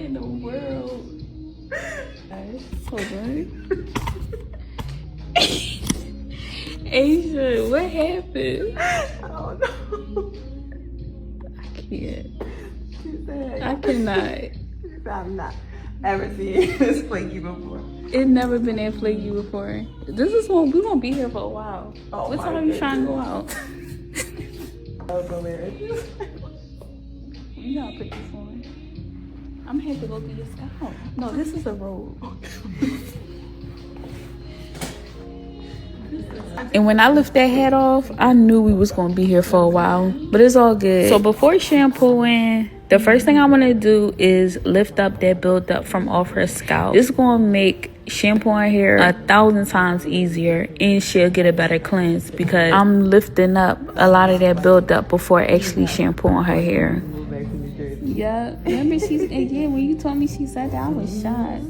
in the world? Hold on. Asia, what happened? I don't know. I can't. She said, I cannot. She said, I've not ever seen this flaky before. It's never been that flaky before. This is when we gonna be here for a while. Oh, what time are you trying to go out? That was hilarious. You gotta put this on. I'm gonna have to go through your scalp. No, this is a robe. And when I lift that hat off, I knew we was gonna be here for a while, but it's all good. So before shampooing, the first thing I want to do is lift up that buildup from off her scalp. This is gonna make shampooing hair 1,000 times easier, and she'll get a better cleanse because I'm lifting up a lot of that buildup before actually shampooing her hair. Yeah, remember when you told me she said that, I was shocked.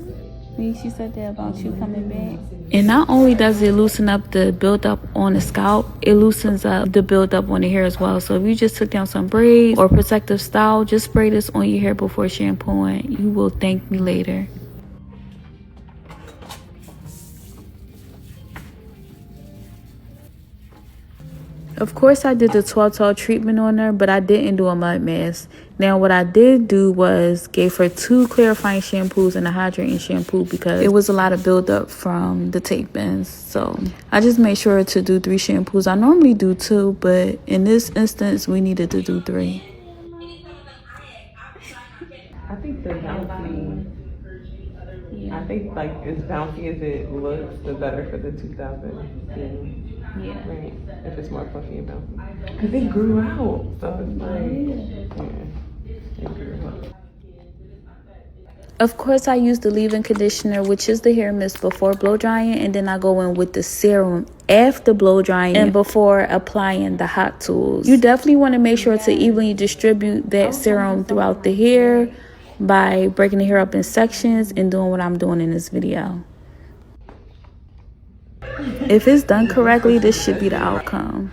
When she said that about you coming back. And not only does it loosen up the buildup on the scalp, it loosens up the buildup on the hair as well. So if you just took down some braids or protective style, just spray this on your hair before shampooing. You will thank me later. Of course, I did the 1212 treatment on her, but I didn't do a mud mask. Now, what I did do was gave her 2 clarifying shampoos and a hydrating shampoo because it was a lot of buildup from the tape-ins. So I just made sure to do 3 shampoos. I normally do 2, but in this instance, we needed to do 3. I think the bouncy, I think like as bouncy as it looks, the better for the 2000. Yeah. Right. If it's more fluffy and bouncy. Because it grew out. So it's like, yeah. It grew out. Of course, I use the leave-in conditioner, which is the hair mist before blow drying, and then I go in with the serum after blow drying and before applying the hot tools. You definitely want to make sure to evenly distribute that serum throughout the hair by breaking the hair up in sections and doing what I'm doing in this video. If it's done correctly, this should be the outcome.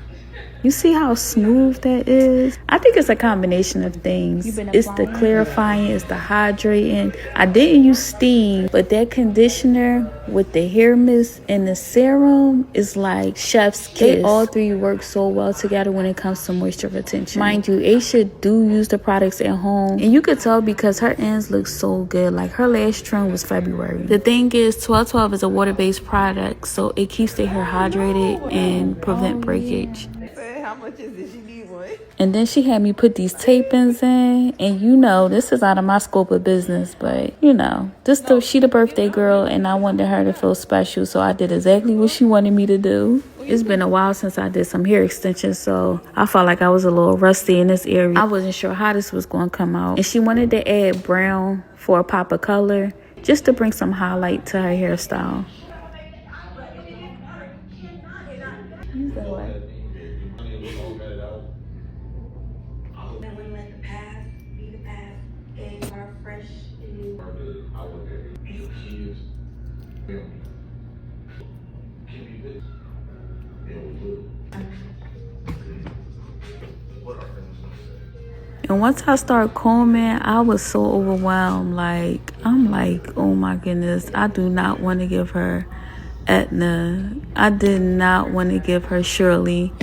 You see how smooth that is? I think it's a combination of things. It's the clarifying, it's the hydrating. I didn't use steam, but that conditioner with the hair mist and the serum is like chef's kiss. They all 3 work so well together when it comes to moisture retention. Mind you, Aisha do use the products at home, and you could tell because her ends look so good. Like her last trim was February. The thing is, 1212 is a water-based product, so it keeps the hair hydrated and prevent breakage. How much is it? She need one. And then she had me put these tape-ins in, and you know, this is out of my scope of business, but you know, she the birthday girl, and I wanted her to feel special, so I did exactly what she wanted me to do. It's been a while since I did some hair extensions, so I felt like I was a little rusty in this area. I wasn't sure how this was going to come out, and she wanted to add brown for a pop of color, just to bring some highlight to her hairstyle. And once I started combing, I was so overwhelmed. I'm like, oh my goodness, I do not want to give her Etna. I did not want to give her Shirley.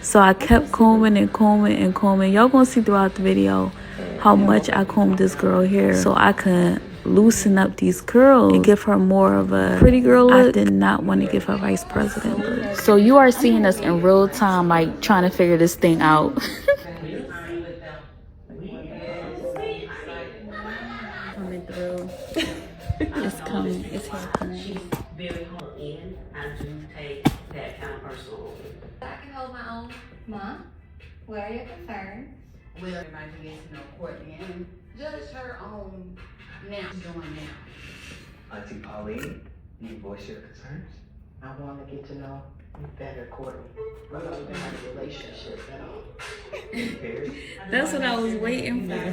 So I kept combing and combing and combing. Y'all gonna see throughout the video how much I combed this girl hair so I could loosen up these curls and give her more of a pretty girl look. I did not want to give her vice president look. So you are seeing us in real time, like trying to figure this thing out. Coming through. It's coming. It's here coming. Very hard in. I do take that kind of personal. I can hold my own. Mom, what are your concerns? Well, everybody gets to know Courtney and judge her on now doing now. Auntie Pauline, you voice your concerns? I want to get to know you better, Courtney. We don't even have a relationship at all. That's what I was waiting for. Your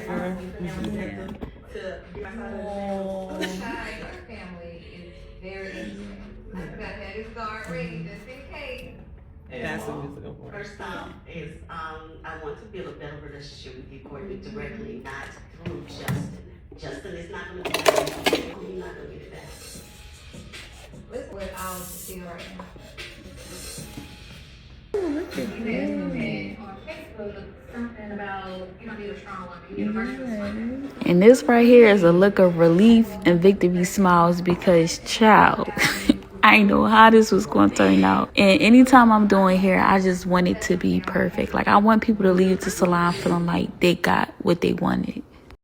family is very interesting. I got that is guard ready just in case. That's what it's going for. First off is I want to build a better relationship with you, Courtney, directly, not through Justin. Justin is not gonna be better. You're not gonna get better. This is what I was feel right now. Look at You said something on Facebook, something about you don't need a strong one, you need a virtuous one. And this right here is a look of relief and victory smiles because, child, I didn't know how this was going to turn out. And anytime I'm doing hair, I just want it to be perfect. Like, I want people to leave the salon feeling like they got what they wanted.